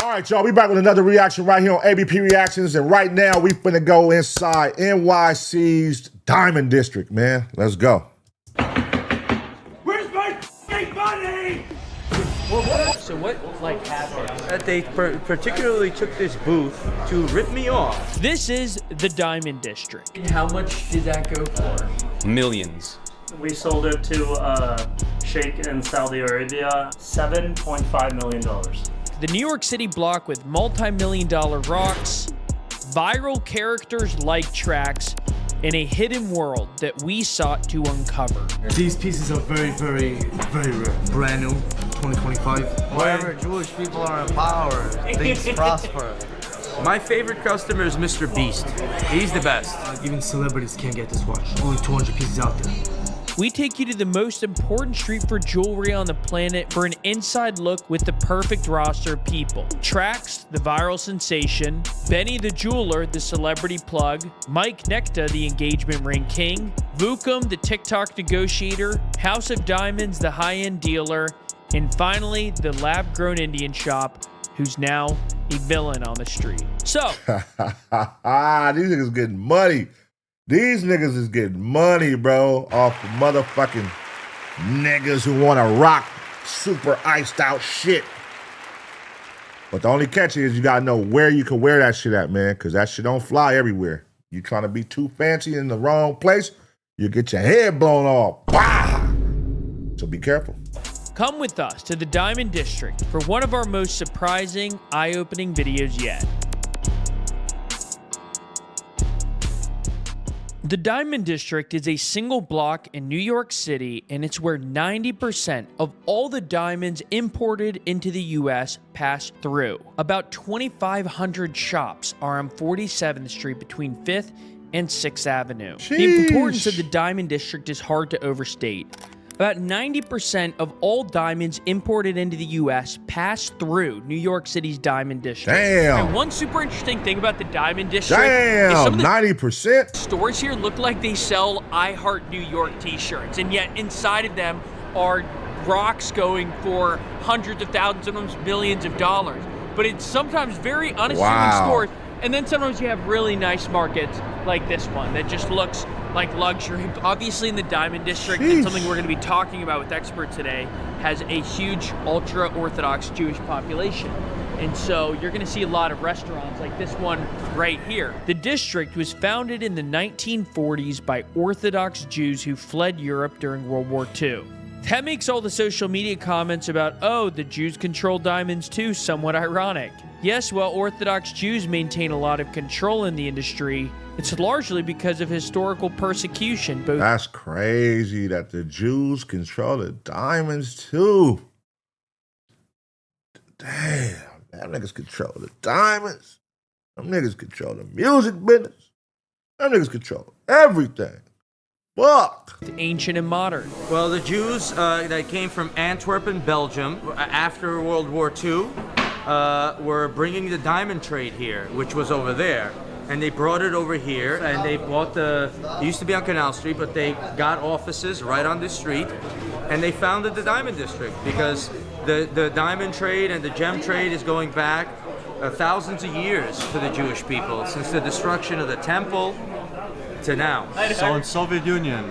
All right, y'all, we back with another reaction right here on ABP Reactions, and right now we finna go inside NYC's Diamond District, man. Let's go. Where's my money? So what happened? They particularly took this booth to rip me off. This is the Diamond District. How much did that go for? Millions. We sold it to Sheikh in Saudi Arabia, $7.5 million. The New York City block with multi-million-dollar rocks, viral characters like Traxx, and a hidden world that we sought to uncover. These pieces are very, very, very rare. Brand new, 2025. Wherever Jewish people are in power, things prosper. My favorite customer is Mr. Beast. He's the best. Even celebrities can't get this watch. Only 200 pieces out there. We take you to the most important street for jewelry on the planet for an inside look with the perfect roster of people. Traxx, the viral sensation, Benny the jeweler, the celebrity plug, Mike Nekta, the engagement ring king, Vukum, the TikTok negotiator, House of Diamonds, the high-end dealer, and finally, the lab-grown Indian shop, who's now a villain on the street. So, these niggas getting money. These niggas is getting money, bro, off the motherfucking niggas who want to rock super iced out shit. But the only catch is you got to know where you can wear that shit at, man, because that shit don't fly everywhere. You trying to be too fancy in the wrong place, you get your head blown off. Bah! So be careful. come with us to the Diamond District for one of our most surprising, eye-opening videos yet. The Diamond District is a single block in New York City, and it's where 90% of all the diamonds imported into the U.S. pass through. About 2,500 shops are on 47th Street between 5th and 6th Avenue. Sheesh. The importance of the Diamond District is hard to overstate. About 90% of all diamonds imported into the U.S. pass through New York City's Diamond District. Damn. And one super interesting thing about the Diamond District is Damn, some of the 90%? stores here look like they sell I Heart New York t-shirts, and yet inside of them are rocks going for hundreds of thousands, sometimes millions of dollars. But it's sometimes very unassuming stores, and then sometimes you have really nice markets like this one that just looks like luxury. Obviously in the Diamond District, and something we're going to be talking about with experts today, has a huge ultra-Orthodox Jewish population. And so you're going to see a lot of restaurants like this one right here. The district was founded in the 1940s by Orthodox Jews who fled Europe during World War II. That makes all the social media comments about, oh, the Jews control diamonds too, somewhat ironic. Yes, while Orthodox Jews maintain a lot of control in the industry, it's largely because of historical persecution. That's crazy that the Jews control the diamonds too. Damn, them niggas control the diamonds. Them niggas control the music business. Them niggas control everything. Fuck. Ancient and modern. Well, the Jews that came from Antwerp in Belgium after World War II were bringing the diamond trade here, which was over there. And they brought it over here, and they bought it used to be on Canal Street, but they got offices right on this street, and they founded the Diamond District because the diamond trade and the gem trade is going back thousands of years for the Jewish people, since the destruction of the temple to now. So in Soviet Union,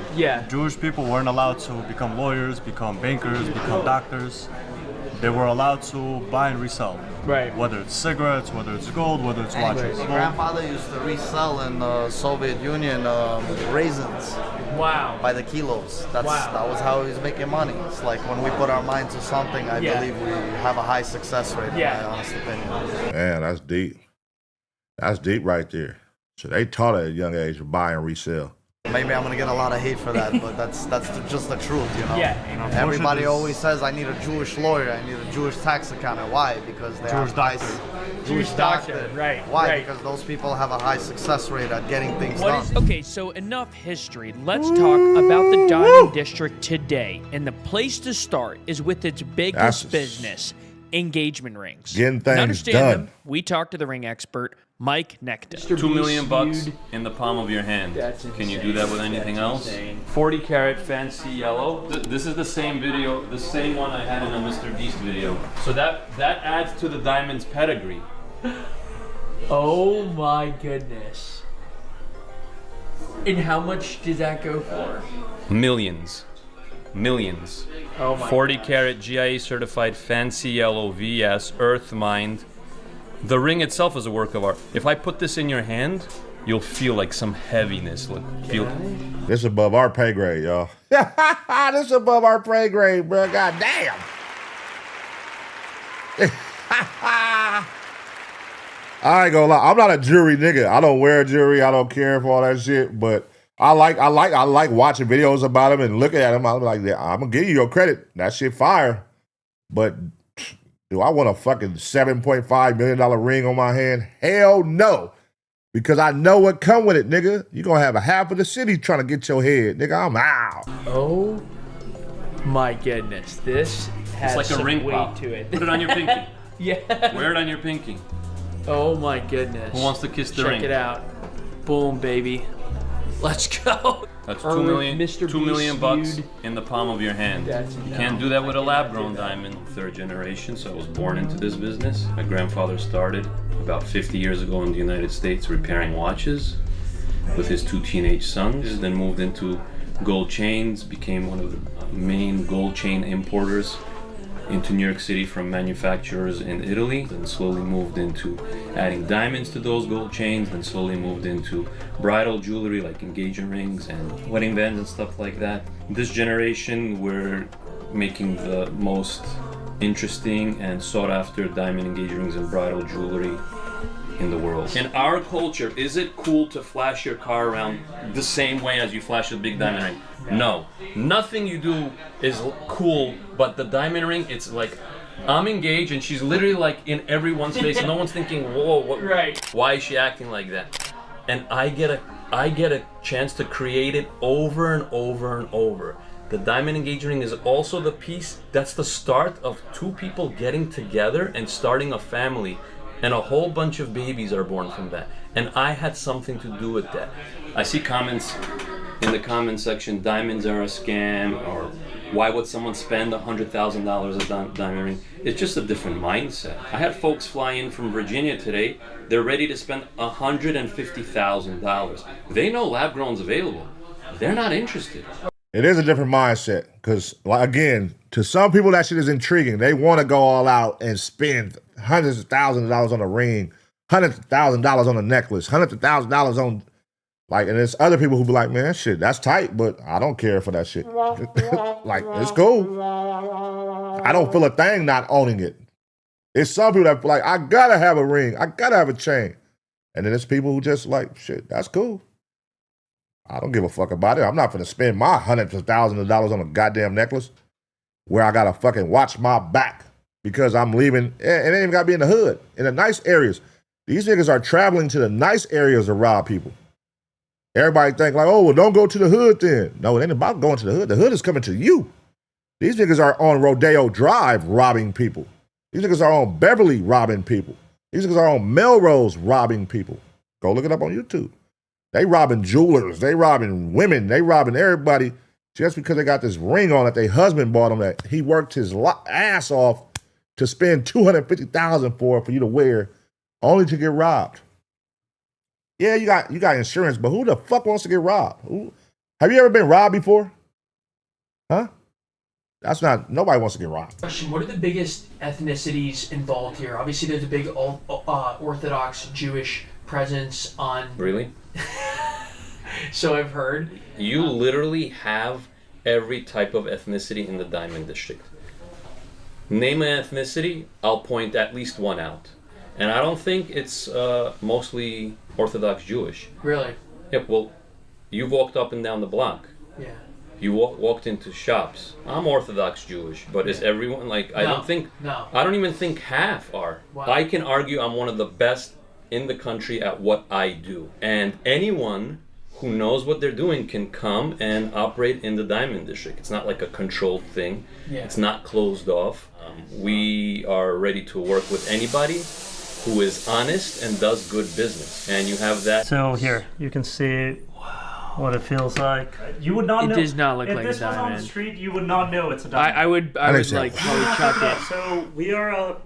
Jewish people weren't allowed to become lawyers, become bankers, become doctors. They were allowed to buy and resell. Right. Whether it's cigarettes, whether it's gold, whether it's watches. My grandfather used to resell in the Soviet Union raisins. Wow. By the kilos. That was how he was making money. It's like when we put our mind to something, I believe we have a high success rate, in my honest opinion. Man, that's deep. That's deep right there. So they taught at a young age to buy and resell. Maybe I'm gonna get a lot of hate for that, but that's just the truth, you know. Yeah. Everybody always says I need a Jewish lawyer, I need a Jewish tax accountant. Why? Because they have nice Jewish doctor, right? Why? Right. Because those people have a high success rate at getting things done. Okay, so enough history. Let's talk about the Diamond District today. And the place to start is with its biggest business, engagement rings. Getting things understand done. them, we talked to the ring expert, Mike Nectar. 2 million bucks in the palm of your hand. That's insane. Can you do that with anything else? Insane. 40 karat fancy yellow. This is the same video, the same one I had in a Mr. Beast video. So that adds to the diamond's pedigree. Oh my goodness. And how much did that go for? Millions. Millions. Oh my 40 gosh. karat GIA certified fancy yellow VS earth mined. The ring itself is a work of art. If I put this in your hand, you'll feel like some heaviness. This is above our pay grade, y'all. This is above our pay grade, bro. God damn. I ain't gonna lie. I'm not a jewelry nigga. I don't wear jewelry. I don't care for all that shit. But I like watching videos about them and looking at them. I'm like, yeah, I'm gonna give you your credit. That shit fire. But do I want a fucking $7.5 million ring on my hand? Hell no. Because I know what come with it, nigga. You gonna have a half of the city trying to get your head, nigga. I'm out. Oh my goodness. This has It's like a some ring weight pop. to it. Put it on your pinky. Yeah. Wear it on your pinky. Oh my goodness. Who wants to kiss the ring? Check it out. Boom, baby. Let's go. That's Or 2 million, Mr. 2 million Beast bucks feud. in the palm of your hand. That's Can't do that with a lab-grown diamond. Third generation, so I was born into this business. My grandfather started about 50 years ago in the United States repairing watches with his 2 teenage sons. Then moved into gold chains, became one of the main gold chain importers into New York City from manufacturers in Italy, then slowly moved into adding diamonds to those gold chains, then slowly moved into bridal jewelry like engagement rings and wedding bands and stuff like that. This generation, we're making the most interesting and sought after diamond engagement rings and bridal jewelry in the world. In our culture, is it cool to flash your car around the same way as you flash a big diamond ring? No. Nothing you do is cool, but the diamond ring, it's like, I'm engaged and she's literally like in everyone's face and no one's thinking, whoa, why is she acting like that? And I get a chance to create it over and over and over. The diamond engagement ring is also the piece that's the start of 2 people getting together and starting a family. And a whole bunch of babies are born from that. And I had something to do with that. I see comments in the comment section, diamonds are a scam, or why would someone spend $100,000 a diamond ring? It's just a different mindset. I had folks fly in from Virginia today. They're ready to spend $150,000. They know lab grown's available. They're not interested. It is a different mindset because, again, to some people that shit is intriguing. They want to go all out and spend hundreds of thousands of dollars on a ring, hundreds of thousands of dollars on a necklace, hundreds of thousands of dollars on, like, and there's other people who be like, man, shit, that's tight, but I don't care for that shit. Like, it's cool. I don't feel a thing not owning it. It's some people that like, I gotta have a ring, I gotta have a chain. And then there's people who just like, shit, that's cool. I don't give a fuck about it. I'm not gonna spend my hundreds of thousands of dollars on a goddamn necklace where I gotta fucking watch my back because I'm leaving. And it ain't even gotta be in the hood, in the nice areas. These niggas are traveling to the nice areas to rob people. Everybody think like, oh, well, don't go to the hood then. No, it ain't about going to the hood. The hood is coming to you. These niggas are on Rodeo Drive robbing people. These niggas are on Beverly robbing people. These niggas are on Melrose robbing people. Go look it up on YouTube. They robbing jewelers. They robbing women. They robbing everybody just because they got this ring on that their husband bought them that he worked his ass off to spend $250,000 for you to wear, only to get robbed. Yeah, you got insurance, but who the fuck wants to get robbed? Have you ever been robbed before? Huh? Nobody wants to get robbed. Question, what are the biggest ethnicities involved here? Obviously, there's a big Orthodox Jewish presence on... Really? So I've heard. You literally have every type of ethnicity in the Diamond District. Name an ethnicity, I'll point at least one out. And I don't think it's mostly Orthodox Jewish. Really? Yeah, well, you've walked up and down the block. Yeah. You walked into shops. I'm Orthodox Jewish, but is everyone like? I don't even think half are. Wow. I can argue I'm one of the best in the country at what I do, and anyone who knows what they're doing can come and operate in the Diamond District. It's not like a controlled thing. Yeah. It's not closed off. We are ready to work with anybody. who is honest and does good business. And you have that. So here, you can see what it feels like. You would not know. It does not look like a If this was on the diamond. street, you would not know it's a diamond. I would so. like probably chuck it. So we are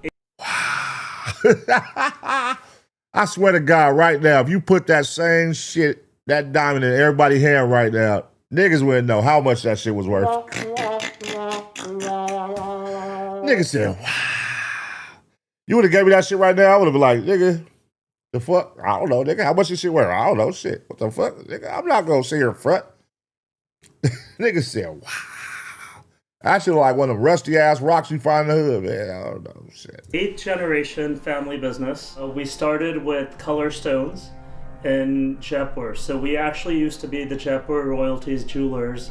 I swear to God, right now, if you put that same shit, that diamond in everybody's hand right now, niggas wouldn't know how much that shit was worth. Niggas said, wow. You would have gave me that shit right now, I would have been like, nigga, the fuck? I don't know, nigga. How much this shit worth? I don't know, shit. What the fuck? Nigga, I'm not gonna sit here in front. Nigga said, wow. I should like one of them rusty ass rocks you find in the hood, man. I don't know, shit. 8th generation family business. We started with color stones in Jaipur. So we actually used to be the Jaipur royalties jewelers.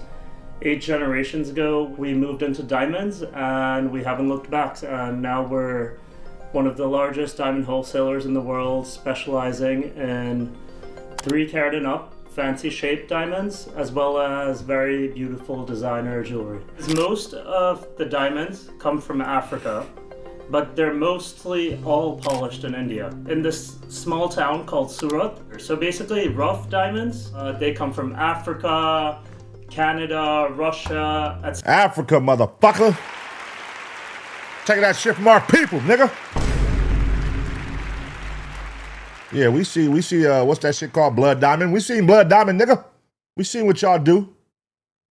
8 generations ago, we moved into diamonds and we haven't looked back. And now we're one of the largest diamond wholesalers in the world, specializing in 3 carat and up, fancy shaped diamonds, as well as very beautiful designer jewelry. Most of the diamonds come from Africa, but they're mostly all polished in India, in this small town called Surat. So basically, rough diamonds, they come from Africa, Canada, Russia, etc. Africa, motherfucker. Taking that shit from our people, nigga. Yeah, we see, what's that shit called? Blood diamond. We seen blood diamond, nigga. We seen what y'all do.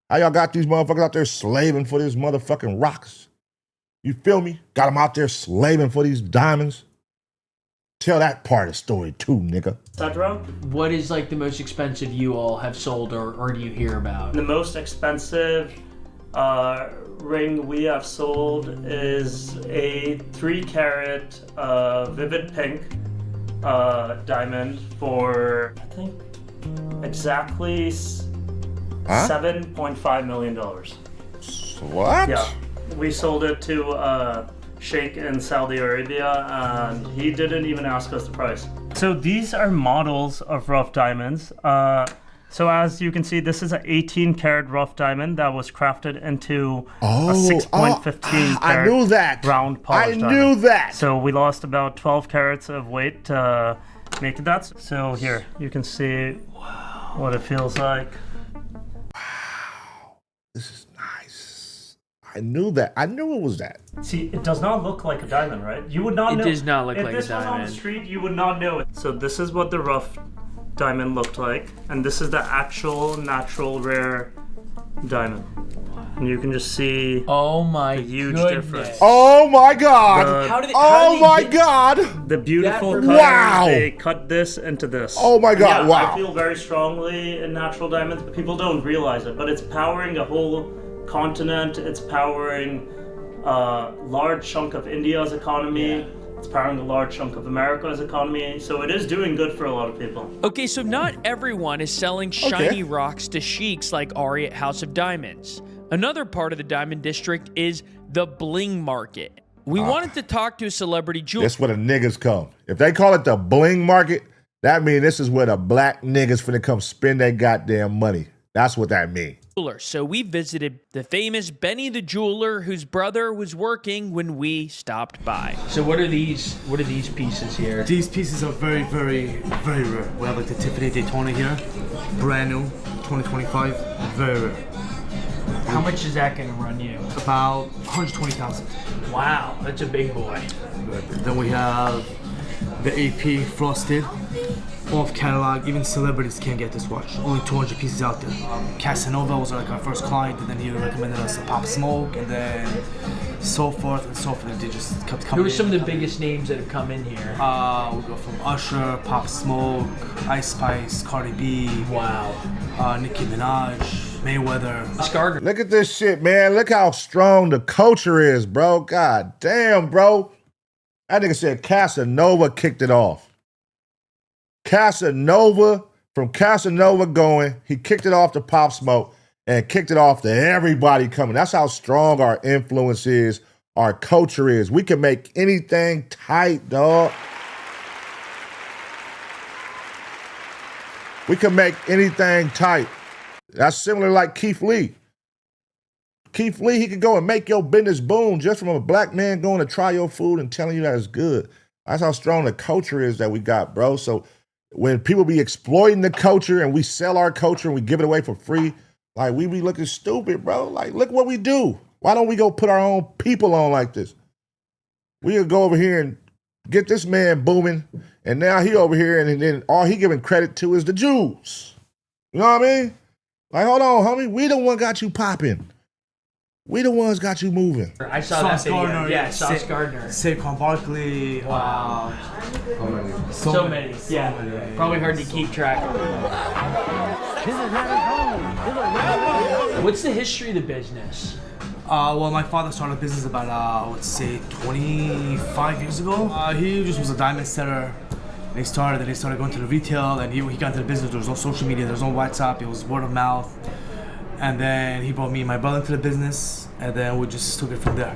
How y'all got these motherfuckers out there slaving for these motherfucking rocks. You feel me? Got them out there slaving for these diamonds. Tell that part of the story too, nigga. etc. What is like the most expensive you all have sold or do you hear about? The most expensive ring we have sold is a 3 carat vivid pink diamond for, I think, exactly $7.5 million. What? Yeah. We sold it to Sheikh in Saudi Arabia, and he didn't even ask us the price. So these are models of rough diamonds. So as you can see, this is an 18 karat rough diamond that was crafted into a 6.15 carat I knew that. round polished I diamond. knew that. So we lost about 12 carats of weight to make that. So here, you can see what it feels like. This is nice. I knew that. I knew it was that. See, it does not look like a diamond, right? You would not know. It does not look like a If this was on the diamond. street, you would not know it. So this is what the rough diamond looked like, and this is the actual natural rare diamond. And you can just see Oh my the huge goodness. difference. Oh my God. How did Oh my get- God. The beautiful That- colors, Wow. they cut this into this. Oh my God, Yeah, wow. I feel very strongly in natural diamonds, but people don't realize it. But it's powering a whole continent. It's powering a large chunk of India's economy. Yeah. It's powering a large chunk of America's economy. So it is doing good for a lot of people. Okay, so not everyone is selling shiny rocks to sheiks like Ari at House of Diamonds. Another part of the diamond district is the bling market. We wanted to talk to a celebrity jeweler. That's where the niggas come. If they call it the bling market, that means this is where the black niggas finna come spend their goddamn money. That's what that means. So we visited the famous Benny the jeweler, whose brother was working when we stopped by. So what are these pieces here? These pieces are very, very, very rare. We have like the Tiffany Daytona here, brand new, 2025, very rare. How much is that gonna run you? About 120,000. Wow, that's a big boy. Then we have the AP frosted, off catalog. Even celebrities can't get this watch. Only 200 pieces out there. Casanova was like our first client, and then he recommended us a Pop Smoke, and then so forth and so forth. And they just kept coming. Who are some of the biggest names that have come in here? We go from Usher, Pop Smoke, Ice Spice, Cardi B, Wow. Nicki Minaj, Mayweather. Scarger. Look at this shit, man. Look how strong the culture is, bro. God damn, bro. That nigga said Casanova kicked it off. Casanova, from Casanova going, he kicked it off to Pop Smoke and kicked it off to everybody coming. That's how strong our influence is, our culture is. We can make anything tight, dog. We can make anything tight. That's similar like Keith Lee. Keith Lee, he could go and make your business boom just from a black man going to try your food and telling you that it's good. That's how strong the culture is that we got, bro. So when people be exploiting the culture and we sell our culture and we give it away for free, like we be looking stupid, bro. Like, look what we do. Why don't we go put our own people on like this? We could go over here and get this man booming, and now he over here, and then all he giving credit to is the Jews. You know what I mean? Like, hold on, homie. We the one got you popping. We the ones got you moving. I saw Sauce that video. Gardner, Yeah, Sauce Gardner. Saquon Barkley. Wow. So many. Yeah. Probably hard to keep track. What's the history of the business? Well, my father started a business about, I would say, 25 years ago. He just was a diamond setter. They started going to the retail, and he got into the business. There was no social media, there was no WhatsApp, it was word of mouth. And then he brought me and my brother into the business, and then we just took it from there.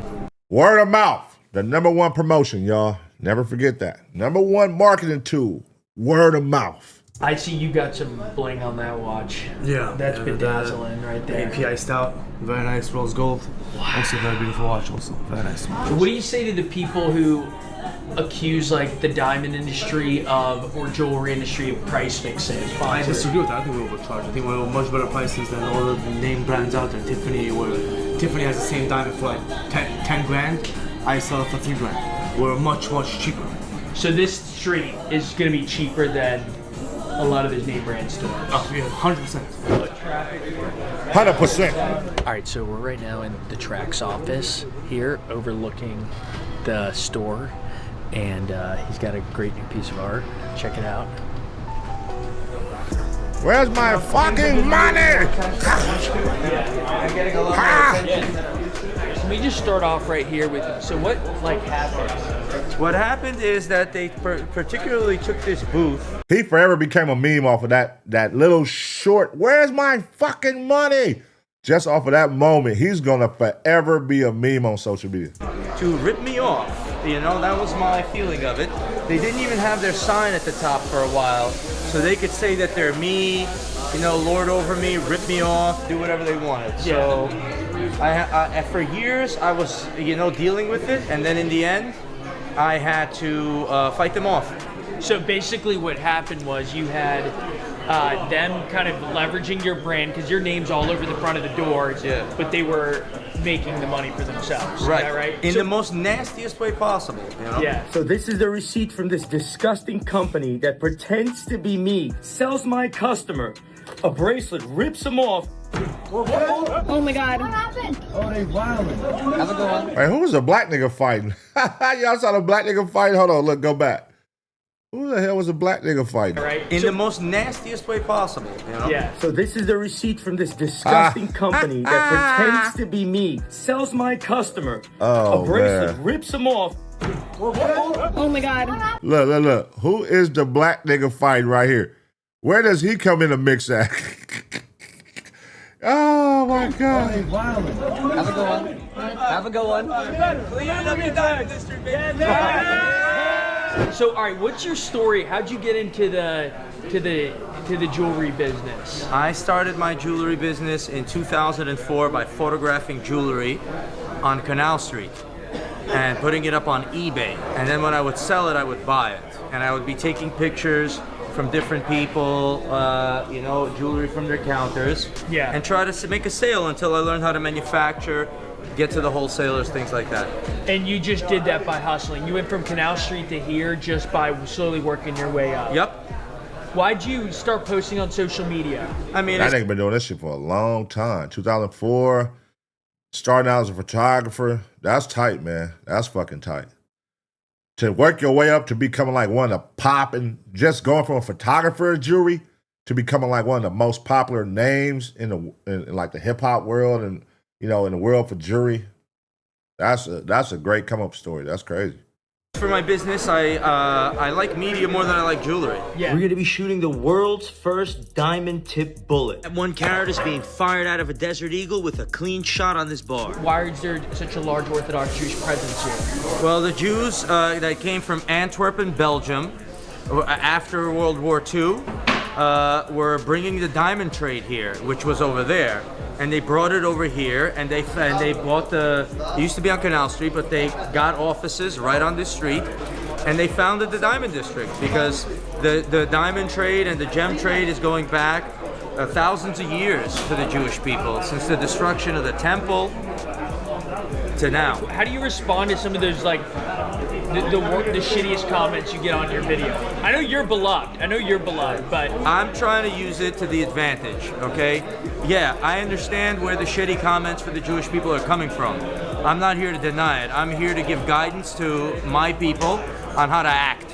Word of mouth, the #1 promotion, y'all. Never forget that. #1 marketing tool, word of mouth. I see you got some bling on that watch. Yeah. That's yeah, bedazzling right there. API stout, very nice, rose gold. Wow. Also very beautiful watch also, very nice. What do you say to the people who accuse like the diamond industry or jewelry industry of price fixing? I disagree with that. I think we're overcharged. I think we're much better prices than all the name brands out there. Tiffany has the same diamond for like 10 grand. I sell it for 3 grand. We're much cheaper. So this street is going to be cheaper than a lot of those name brand stores. Oh, yeah, 100%. 100%. All right, so we're right now in the Traxx office here, overlooking the store, and he's got a great new piece of art. Check it out. Where's my fucking money? Let me just start off right here with, so what happened? What happened is that they particularly took this booth. He forever became a meme off of that little short, where's my fucking money? Just off of that moment, he's gonna forever be a meme on social media. To rip me off, you know, that was my feeling of it. They didn't even have their sign at the top for a while, so they could say that they're me, you know, lord over me, rip me off, do whatever they wanted. So, I for years I was, you know, dealing with it, and then in the end, I had to fight them off. So basically what happened was you had them kind of leveraging your brand because your name's all over the front of the doors, yeah. But they were making the money for themselves. Right. Is that right? In the most nastiest way possible, you know? Yeah. So this is the receipt from this disgusting company that pretends to be me, sells my customer a bracelet, rips him off. Oh my God. What happened? Oh, they wilding. Have a good one. Hey, who was the black nigga fighting? Y'all saw the black nigga fight? Hold on, look, go back. Who the hell was the black nigga fighting? Right. In the most nastiest way possible, you know? Yeah. So this is the receipt from this disgusting company that pretends to be me, sells my customer a bracelet, rips him off. Oh my God. Look. Who is the black nigga fighting right here? Where does he come in the mix at? Oh my God. They wilding. Have a good one. Have a good one. So, all right, what's your story? How'd you get into the jewelry business? I started my jewelry business in 2004 by photographing jewelry on Canal Street and putting it up on eBay. And then when I would sell it, I would buy it. And I would be taking pictures from different people, you know, jewelry from their counters. Yeah. And try to make a sale until I learned how to manufacture, get to the wholesalers, things like that. And you just did that by hustling. You went from Canal Street to here just by slowly working your way up. Yep. Why'd you start posting on social media? I mean, That nigga been doing this shit for a long time. 2004, starting out as a photographer. That's tight, man. That's fucking tight. To work your way up to becoming like one of the popping, just going from a photographer of jewelry to becoming like one of the most popular names in like the hip hop world and, you know, in the world for jewelry. That's a great come up story. That's crazy. for my business, I like media more than I like jewelry. Yeah. We're gonna be shooting the world's first diamond tip bullet. That 1 carat is being fired out of a Desert Eagle with a clean shot on this bar. Why is there such a large Orthodox Jewish presence here? Well, the Jews that came from Antwerp and Belgium after World War II were bringing the diamond trade here, which was over there. And they brought it over here, and they bought it used to be on Canal Street, but they got offices right on this street, And they founded the diamond district because the diamond trade and the gem trade is going back thousands of years to the Jewish people, since the destruction of the temple to now. How do you respond to some of those, like, the shittiest comments you get on your video? I know you're beloved, but I'm trying to use it to the advantage, okay? Yeah, I understand where the shitty comments for the Jewish people are coming from. I'm not here to deny it. I'm here to give guidance to my people on how to act.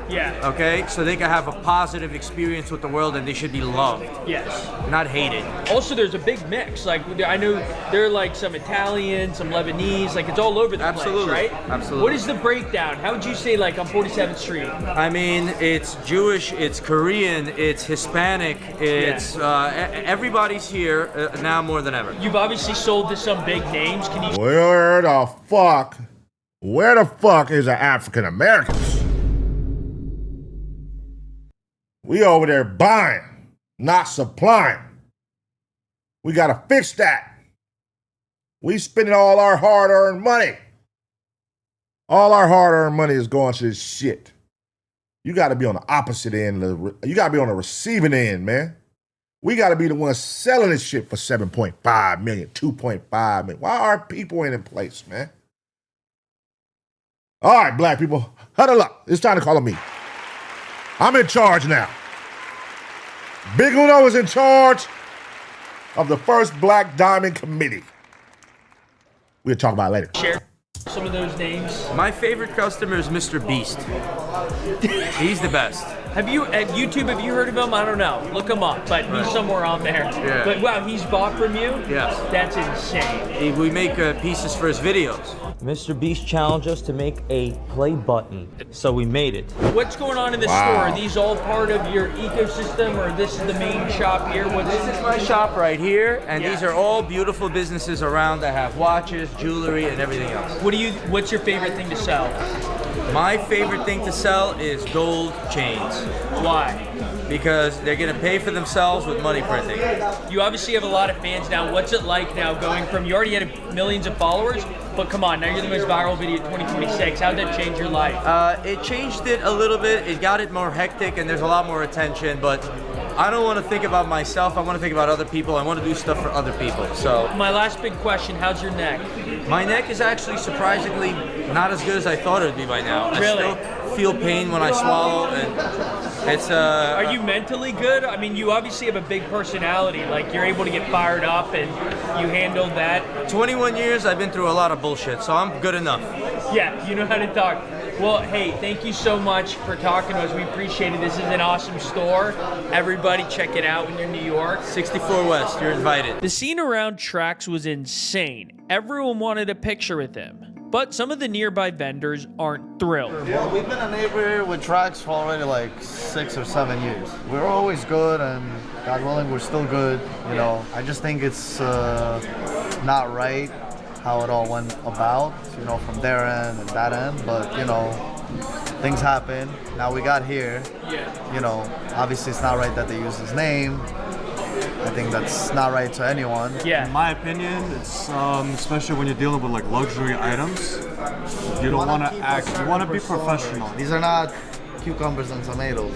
Yeah. Okay? So they can have a positive experience with the world and they should be loved. Yes. Not hated. Also, there's a big mix. Like, I know there are like some Italian, some Lebanese, like it's all over the place, right? Absolutely. What is the breakdown? How would you say, like, on 47th Street? I mean, it's Jewish, it's Korean, it's Hispanic, it's everybody's here now more than ever. You've obviously sold to some big names. Can you? Where the fuck is the African Americans? We over there buying, not supplying. We gotta fix that. We spending all our hard-earned money. All our hard-earned money is going to this shit. You gotta be on the opposite end. You gotta be on the receiving end, man. We gotta be the ones selling this shit for 7.5 million, 2.5 million. Why our people ain't in place, man? All right, black people, huddle up. It's time to call on me. I'm in charge now. Big Uno is in charge of the first Black Diamond Committee. We'll talk about it later. Share some of those names. My favorite customer is Mr. Beast. He's the best. Have you, at YouTube, have you heard of him? I don't know. Look him up, but he's somewhere on there. Yeah. But wow, he's bought from you? Yes. That's insane. We make pieces for his videos. Mr. Beast challenged us to make a play button, so we made it. What's going on in the store? Are these all part of your ecosystem, or this is the main shop here? This is my shop right here, and these are all beautiful businesses around that have watches, jewelry, and everything else. What's your favorite thing to sell? My favorite thing to sell is gold chains. Why? Because they're gonna pay for themselves with money printing. You obviously have a lot of fans now. What's it like now going from, you already had millions of followers, but come on, now you're the most viral video of 2026. How'd that change your life? It changed it a little bit. It got it more hectic and there's a lot more attention, but I don't want to think about myself. I want to think about other people. I want to do stuff for other people. So my last big question, how's your neck? My neck is actually surprisingly not as good as I thought it would be by now. Really? I still feel pain when I swallow, and it's Are you mentally good? I mean, you obviously have a big personality. Like, you're able to get fired up and you handled that. 21 years, I've been through a lot of bullshit, so I'm good enough. Yeah, you know how to talk. Well, hey, thank you so much for talking to us. We appreciate it. This is an awesome store. Everybody check it out when you're in New York. 64 West, you're invited. The scene around Traxx was insane. Everyone wanted a picture with him. But some of the nearby vendors aren't thrilled. Well, we've been a neighbor with Traxx for already like 6 or 7 years. We're always good, and God willing, we're still good. You know, I just think it's not right how it all went about, you know, from their end and that end. But, you know, things happen. Now we got here. Yeah. You know, obviously it's not right that they use his name. I think that's not right to anyone. Yeah. In my opinion, it's especially when you're dealing with like luxury items, you don't want to act. You want to be professional. These are not cucumbers and tomatoes.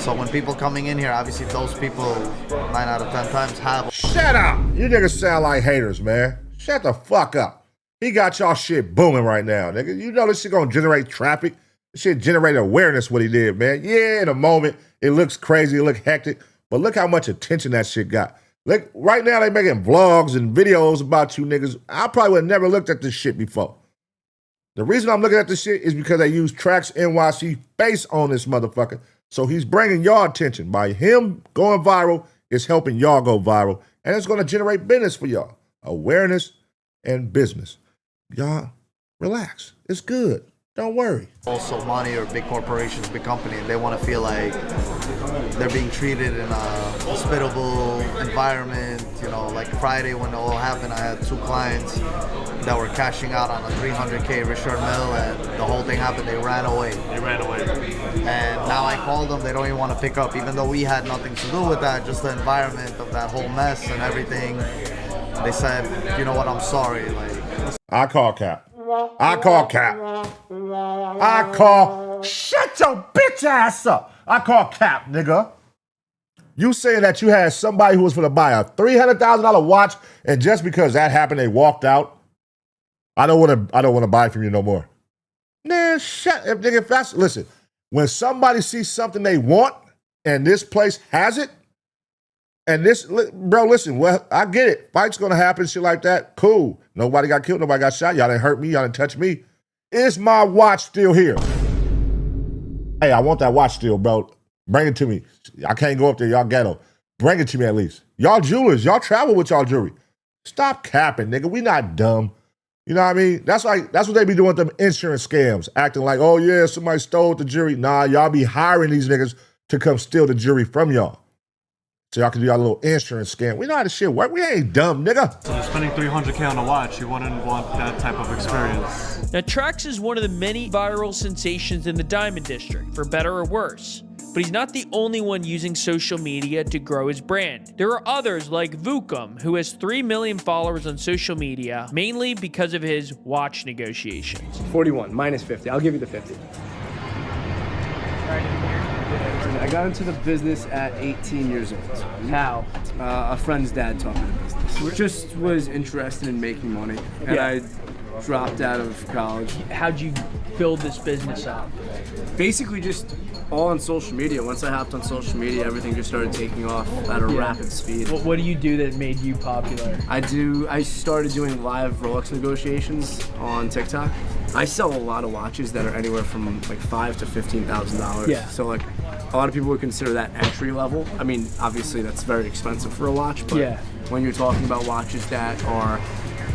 So when people coming in here, obviously those people 9 out of 10 times have. Shut up! You niggas sound like haters, man. Shut the fuck up. He got y'all shit booming right now, nigga. You know this shit gonna generate traffic. This shit generate awareness what he did, man. Yeah, in a moment, it looks crazy, it look hectic. But look how much attention that shit got. Look, right now they making vlogs and videos about you niggas. I probably would have never looked at this shit before. The reason I'm looking at this shit is because they use Traxx NYC face on this motherfucker. So he's bringing y'all attention. By him going viral, it's helping y'all go viral. And it's going to generate business for y'all. Awareness and business. Y'all, relax. It's good. Don't worry. Also money or big corporations, big company, and they want to feel like they're being treated in a hospitable environment. You know, like Friday when it all happened, I had 2 clients that were cashing out on a $300K Richard Mill, and the whole thing happened, they ran away. And now I called them, they don't even want to pick up, even though we had nothing to do with that, just the environment of that whole mess and everything. They said, you know what, I'm sorry. Like, I call cap. I call cap. Shut your bitch ass up. I call cap, nigga. You saying that you had somebody who was going to buy a $300,000 watch, and just because that happened, they walked out? I don't want to buy from you no more. Man, if that's, listen, when somebody sees something they want and this place has it, and this, bro, listen, well, I get it. Fights gonna happen, shit like that. Cool. Nobody got killed, nobody got shot. Y'all didn't hurt me, y'all didn't touch me. Is my watch still here? Hey, I want that watch still, bro. Bring it to me. I can't go up there, y'all ghetto. Bring it to me at least. Y'all jewelers, y'all travel with y'all jewelry. Stop capping, nigga. We not dumb. You know what I mean? That's what they be doing with them insurance scams, acting like, oh yeah, somebody stole the jewelry. Nah, y'all be hiring these niggas to come steal the jewelry from y'all. So y'all can do y'all little insurance scam. We know how this shit work. We ain't dumb, nigga. So you're spending $300K on a watch. You wouldn't want that type of experience. Now, Traxx is one of the many viral sensations in the Diamond District, for better or worse. But he's not the only one using social media to grow his brand. There are others like Vukum, who has 3 million followers on social media, mainly because of his watch negotiations. 41 minus 50. I'll give you the 50. I got into the business at 18 years old. How? A friend's dad taught me the business. Just was interested in making money, and I dropped out of college. How'd you build this business up? Basically just all on social media. Once I hopped on social media, everything just started taking off at a rapid speed. What do you do that made you popular? I started doing live Rolex negotiations on TikTok. I sell a lot of watches that are anywhere from like $5,000 to $15,000. Yeah. So like a lot of people would consider that entry level. I mean, obviously that's very expensive for a watch, but when you're talking about watches that are,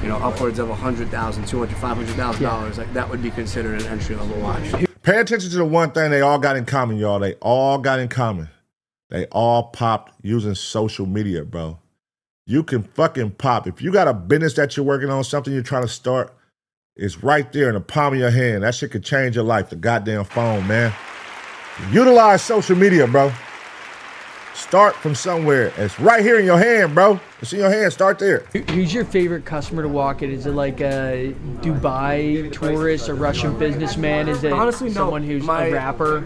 you know, upwards of $100,000, $200,000, $500,000, like that would be considered an entry level watch. Pay attention to the one thing they all got in common, y'all. They all got in common. They all popped using social media, bro. You can fucking pop. If you got a business that you're working on, something you're trying to start, it's right there in the palm of your hand. That shit could change your life, the goddamn phone, man. Utilize social media, bro. Start from somewhere. It's right here in your hand, bro. It's in your hand. Start there. Who's your favorite customer to walk in? Is it like a Dubai tourist, a Russian businessman? Is it honestly someone who's a rapper?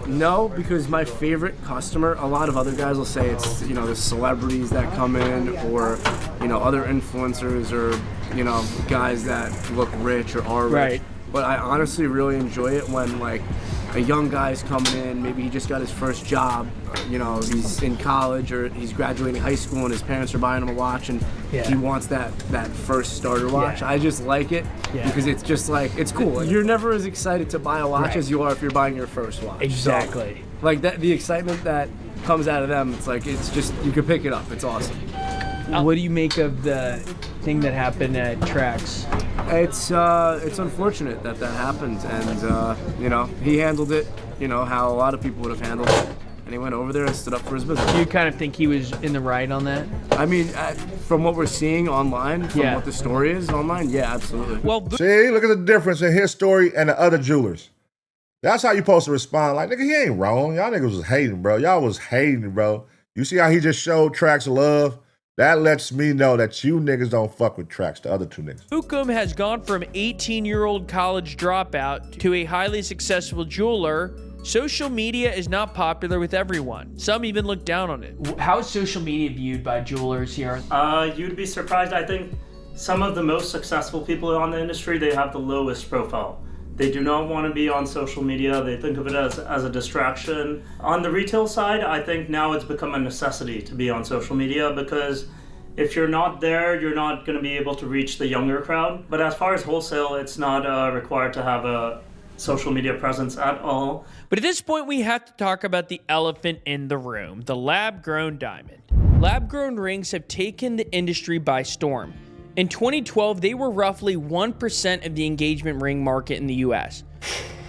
No, because my favorite customer, a lot of other guys will say it's, you know, the celebrities that come in, or, you know, other influencers, or, you know, guys that look rich or are rich. Right. But I honestly really enjoy it when, like, a young guy's coming in, maybe he just got his first job, you know, he's in college or he's graduating high school and his parents are buying him a watch and he wants that first starter watch. I just like it because it's just like, it's cool. You're never as excited to buy a watch as you are if you're buying your first watch. Exactly. So, like that, the excitement that comes out of them, it's like, it's just, you can pick it up. It's awesome. What do you make of the thing that happened at Traxx? It's unfortunate that happened, and you know, he handled it, you know, how a lot of people would have handled it, and he went over there and stood up for his business. Do you kind of think he was in the right on that? I mean, from what we're seeing online, from what the story is online, yeah, absolutely. Well, see, look at the difference in his story and the other jewelers. That's how you supposed to respond. Like, nigga, he ain't wrong. Y'all niggas was hating, bro. Y'all was hating, bro. You see how he just showed Traxx love? That lets me know that you niggas don't fuck with Traxx, the other two niggas. Vukum has gone from 18-year-old college dropout to a highly successful jeweler. Social media is not popular with everyone. Some even look down on it. How is social media viewed by jewelers here? You'd be surprised. I think some of the most successful people in the industry, they have the lowest profile. They do not want to be on social media. They think of it as a distraction. On the retail side, I think now it's become a necessity to be on social media, because if you're not there, you're not going to be able to reach the younger crowd. But as far as wholesale, it's not required to have a social media presence at all. But at this point, we have to talk about the elephant in the room, the lab-grown diamond. Lab-grown rings have taken the industry by storm. In 2012, they were roughly 1% of the engagement ring market in the US.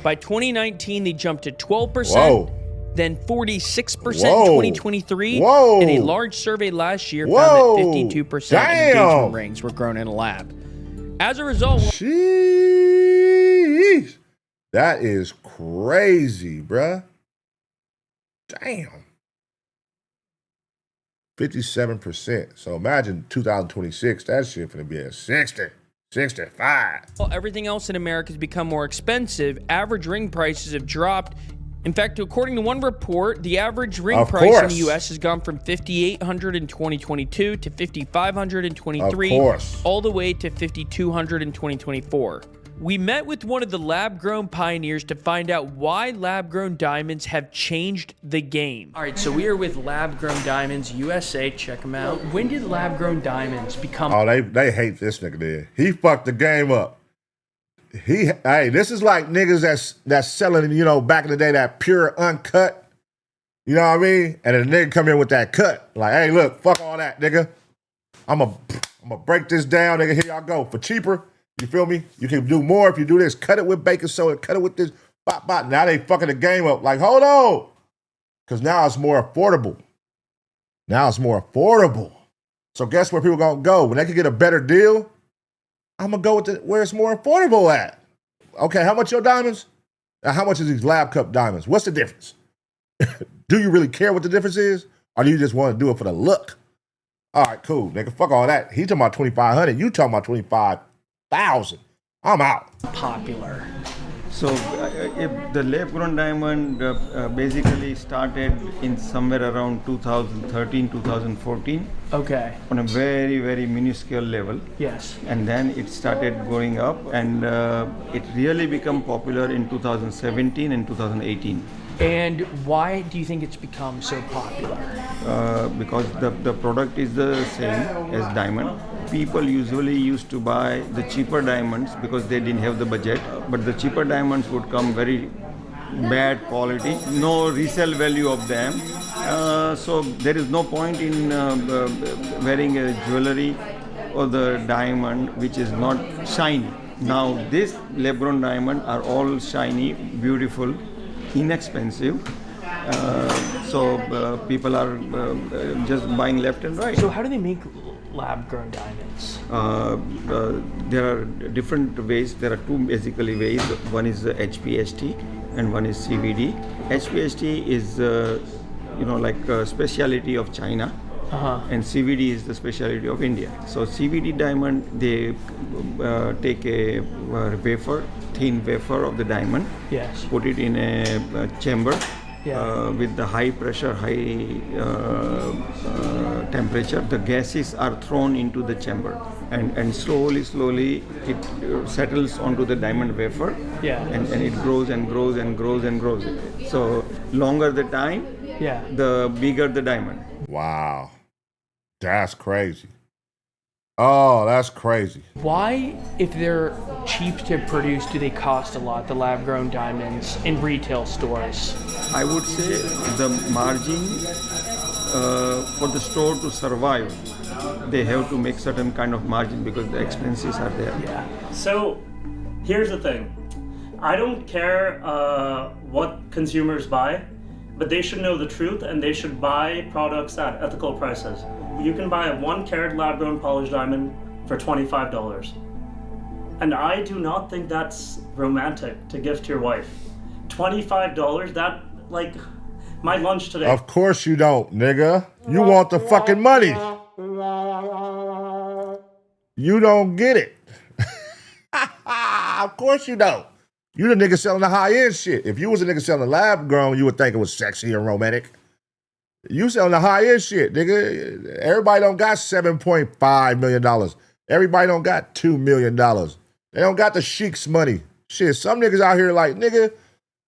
By 2019, they jumped to 12%, then 46% in 2023, and a large survey last year found that 52% of engagement rings were grown in a lab. As a result... Jeez. That is crazy, bruh. Damn. 57%. So imagine 2026, that shit finna be at 60. 65. While everything else in America has become more expensive, average ring prices have dropped. In fact, according to one report, the average ring price in the U.S. has gone from $5,800 in 2022 to $5,500 in 2023, all the way to $5,200 in 2024. We met with one of the lab-grown pioneers to find out why lab-grown diamonds have changed the game. All right, so we are with Lab-Grown Diamonds USA. Check them out. When did lab-grown diamonds become... Oh, they hate this nigga there. He fucked the game up. Hey, this is like niggas that's selling, you know, back in the day, that pure uncut. You know what I mean? And then the nigga come in with that cut. Like, hey, look, fuck all that, nigga. I'm gonna break this down, nigga. Here y'all go. For cheaper. You feel me? You can do more if you do this. Cut it with baking soda. Cut it with this. Bop, bop. Now they fucking the game up. Like, hold on. Because now it's more affordable. So guess where people gonna go? When they can get a better deal, I'm gonna go with where it's more affordable at. Okay, how much your diamonds? Now, how much is these lab cup diamonds? What's the difference? Do you really care what the difference is? Or do you just want to do it for the look? All right, cool, nigga. Fuck all that. He talking about 2,500. You talking about 25,000. I'm out. Popular. So the lab-grown diamond basically started in somewhere around 2013, 2014. Okay. On a very, very minuscule level. Yes. And then it started going up, and it really became popular in 2017 and 2018. And why do you think it's become so popular? Because the product is the same as diamond. People usually used to buy the cheaper diamonds because they didn't have the budget, but the cheaper diamonds would come very bad quality, no resale value of them. So there is no point in wearing a jewelry or the diamond which is not shiny. Now this lab-grown diamond are all shiny, beautiful, inexpensive, so people are just buying left and right. So how do they make lab-grown diamonds? There are different ways. There are two basically ways. One is HPST and one is CVD. HPST is like a specialty of China. And CVD is the specialty of India. So CVD diamond, they take a wafer, thin wafer of the diamond, yes, put it in a chamber with the high pressure, high temperature. The gases are thrown into the chamber, and slowly it settles onto the diamond wafer, and it grows and grows and grows and grows. So longer the time, the bigger the diamond. Wow. That's crazy. Oh, that's crazy. Why, if they're cheap to produce, do they cost a lot, the lab-grown diamonds in retail stores? I would say the margin for the store to survive, they have to make certain kind of margin because the expenses are there. Yeah. So here's the thing. I don't care what consumers buy, but they should know the truth and they should buy products at ethical prices. You can buy a 1-carat lab-grown polished diamond for $25. And I do not think that's romantic to gift to your wife. $25, that, like, my lunch today. Of course you don't, nigga. You want the fucking money. You don't get it. Of course you don't. You the nigga selling the high-end shit. If you was a nigga selling lab-grown, you would think it was sexy and romantic. You selling the high-end shit, nigga. Everybody don't got $7.5 million. Everybody don't got $2 million. They don't got the Sheik's money. Shit, some niggas out here like, nigga,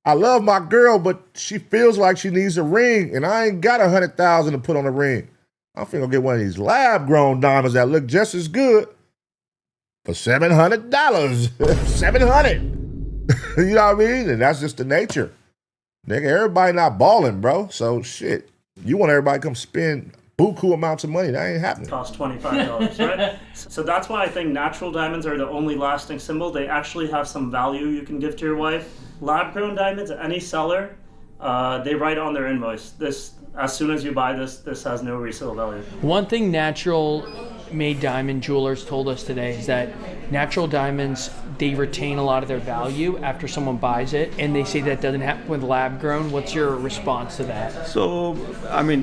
I love my girl, but she feels like she needs a ring, and I ain't got $100,000 to put on a ring. I'm finna get one of these lab-grown diamonds that look just as good for $700. $700. You know what I mean? And that's just the nature. Nigga, everybody not balling, bro. So shit. You want everybody to come spend buku amounts of money. That ain't happening. Cost $25, right? So that's why I think natural diamonds are the only lasting symbol. They actually have some value you can give to your wife. Lab-grown diamonds, any seller, they write on their invoice, this, as soon as you buy this has no resale value. One thing natural-made diamond jewelers told us today is that natural diamonds, they retain a lot of their value after someone buys it, and they say that doesn't happen with lab-grown. What's your response to that? So, I mean,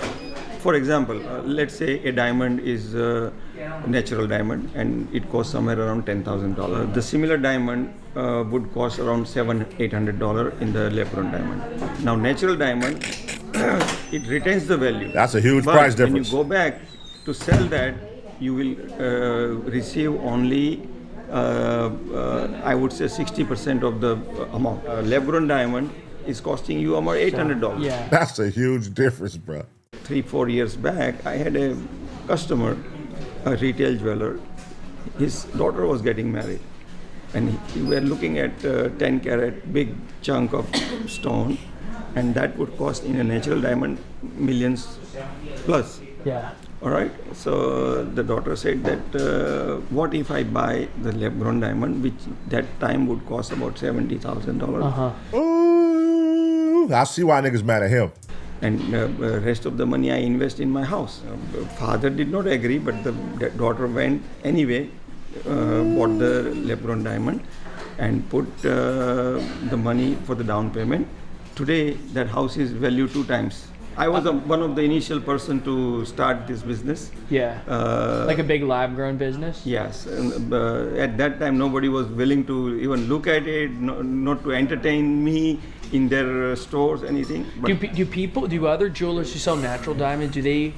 for example, let's say a diamond is a natural diamond and it costs somewhere around $10,000. The similar diamond would cost around $700-800 in the lab-grown diamond. Now, natural diamond, it retains the value. That's a huge But price difference. When you go back to sell that, you will receive only, I would say, 60% of the amount. Lab-grown diamond is costing you about $800. Yeah. That's a huge difference, bro. 3-4 years back, I had a customer, a retail jeweler. His daughter was getting married, and we were looking at 10 carat big chunk of stone, and that would cost in a natural diamond millions plus. Yeah. All right. So the daughter said that, what if I buy the lab-grown diamond, which that time would cost about $70,000? Ooh, I see why niggas mad at him. And rest of the money I invest in my house. Father did not agree, but the daughter went anyway, bought the lab-grown diamond, and put the money for the down payment. Today, that house is valued 2 times. I was one of the initial person to start this business. Yeah. Like a big lab-grown business? Yes. And, at that time, nobody was willing to even look at it, not to entertain me in their stores, anything. But do other jewelers who sell natural diamonds, do they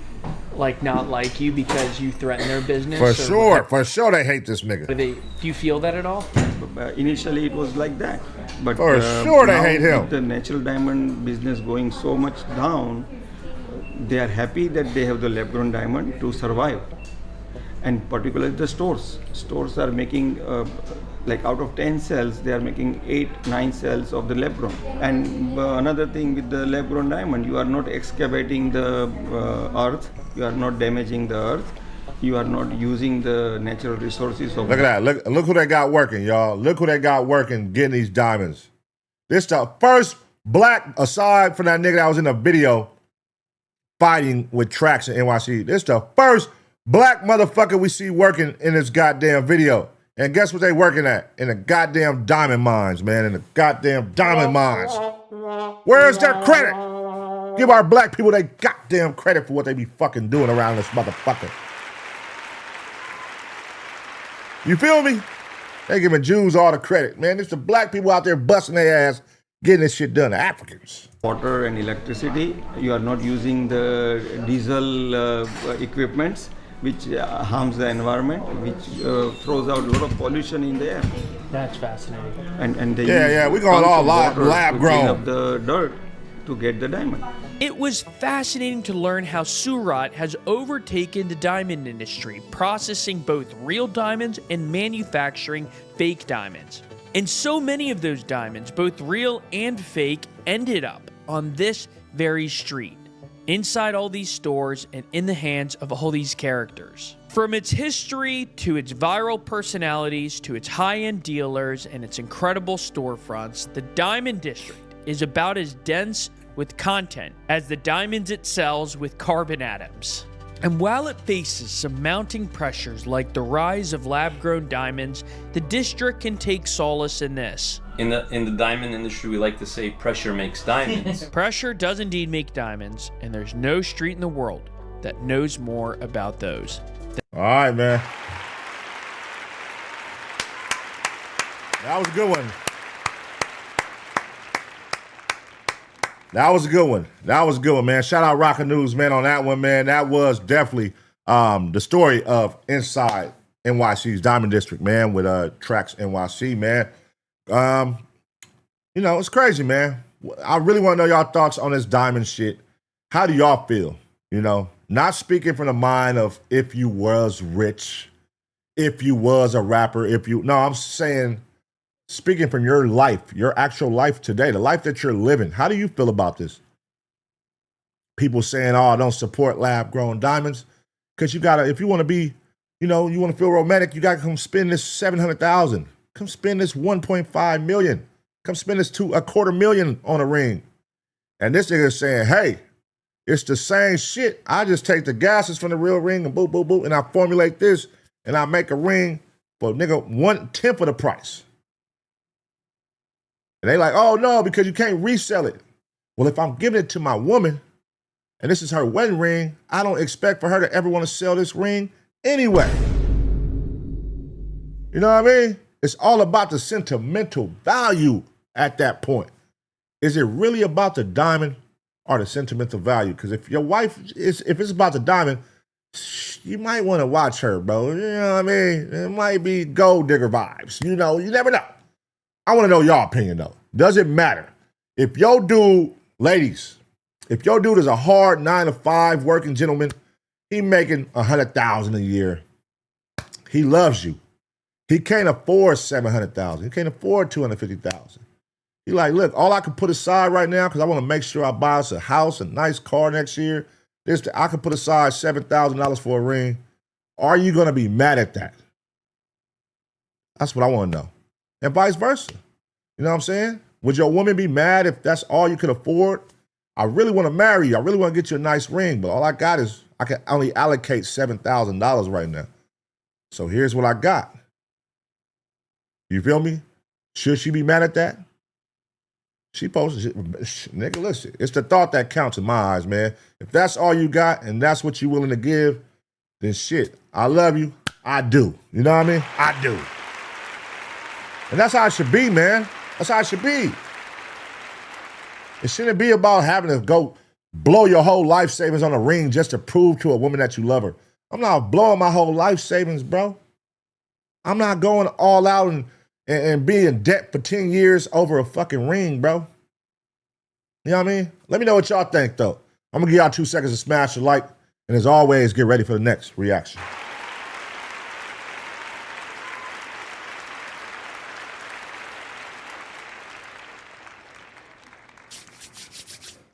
not like you because you threaten their business? For sure they hate this nigga. Do you feel that at all? Initially, it was like that. But for sure they hate him. With the natural diamond business going so much down, they are happy that they have the lab-grown diamond to survive. And particularly the stores. Stores are making, out of 10 cells, they are making 8-9 cells of the lab-grown. And another thing with the lab-grown diamond, you are not excavating the earth, you are not damaging the earth, you are not using the natural resources of. Look at that. Look who they got working, y'all. Look who they got working getting these diamonds. This the first black, aside from that nigga that was in the video fighting with Traxx NYC. This the first black motherfucker we see working in this goddamn video. And guess what they working at? In the goddamn diamond mines, man. In the goddamn diamond mines. Where's their credit? Give our black people their goddamn credit for what they be fucking doing around this motherfucker. You feel me? They giving Jews all the credit, man. It's the black people out there busting their ass, getting this shit done. The Africans. Water and electricity. You are not using the diesel equipments, which harms the environment, which throws out a lot of pollution in the air. That's fascinating. And they we're going all lab grown. Clean up the dirt to get the diamond. It was fascinating to learn how Surat has overtaken the diamond industry, processing both real diamonds and manufacturing fake diamonds. And so many of those diamonds, both real and fake, ended up on this very street, inside all these stores and in the hands of all these characters. From its history to its viral personalities to its high-end dealers and its incredible storefronts, the Diamond District is about as dense with content as the diamonds it sells with carbon atoms. And while it faces some mounting pressures like the rise of lab-grown diamonds, the district can take solace in this. In the diamond industry, we like to say pressure makes diamonds. Pressure does indeed make diamonds, and there's no street in the world that knows more about those. All right, man. That was a good one. That was a good one, man. Shout out Rocket News, man, on that one, man. That was definitely the story of inside NYC's Diamond District, man, with Traxx NYC, man. It's crazy, man. I really want to know y'all thoughts on this diamond shit. How do y'all feel? Not speaking from the mind of if you was rich, if you was a rapper, I'm saying speaking from your life, your actual life today, the life that you're living. How do you feel about this? People saying, oh, don't support lab-grown diamonds. Because you got to, if you want to be, you want to feel romantic, you got to come spend this $700,000. Come spend this $1.5 million. Come spend this $250,000 on a ring. And this nigga is saying, hey, it's the same shit. I just take the gases from the real ring and boop, boop, boop, and I formulate this, and I make a ring for nigga 1/10 of the price. And they like, oh no, because you can't resell it. Well, if I'm giving it to my woman, and this is her wedding ring, I don't expect for her to ever want to sell this ring anyway. You know what I mean? It's all about the sentimental value at that point. Is it really about the diamond or the sentimental value? Because if your wife if it's about the diamond, you might want to watch her, bro. You know what I mean? It might be gold digger vibes. You know, you never know. I want to know your opinion though. Does it matter? If your dude, ladies, if your dude is a hard 9-to-5 working gentleman, he making $100,000 a year. He loves you. He can't afford $700,000. He can't afford $250,000. He like, look, all I can put aside right now, because I want to make sure I buy us a house, a nice car next year. I can put aside $7,000 for a ring. Are you going to be mad at that? That's what I want to know. And vice versa. You know what I'm saying? Would your woman be mad if that's all you could afford? I really want to marry you. I really want to get you a nice ring, but all I got is I can only allocate $7,000 right now. So here's what I got. You feel me? Should she be mad at that? She posted, nigga, listen, it's the thought that counts in my eyes, man. If that's all you got and that's what you're willing to give, then shit, I love you. I do. You know what I mean? I do. And that's how it should be, man. That's how it should be. It shouldn't be about having to go blow your whole life savings on a ring just to prove to a woman that you love her. I'm not blowing my whole life savings, bro. I'm not going all out and be in debt for 10 years over a fucking ring, bro. You know what I mean? Let me know what y'all think, though. I'm going to give y'all 2 seconds to smash the like. And as always, get ready for the next reaction.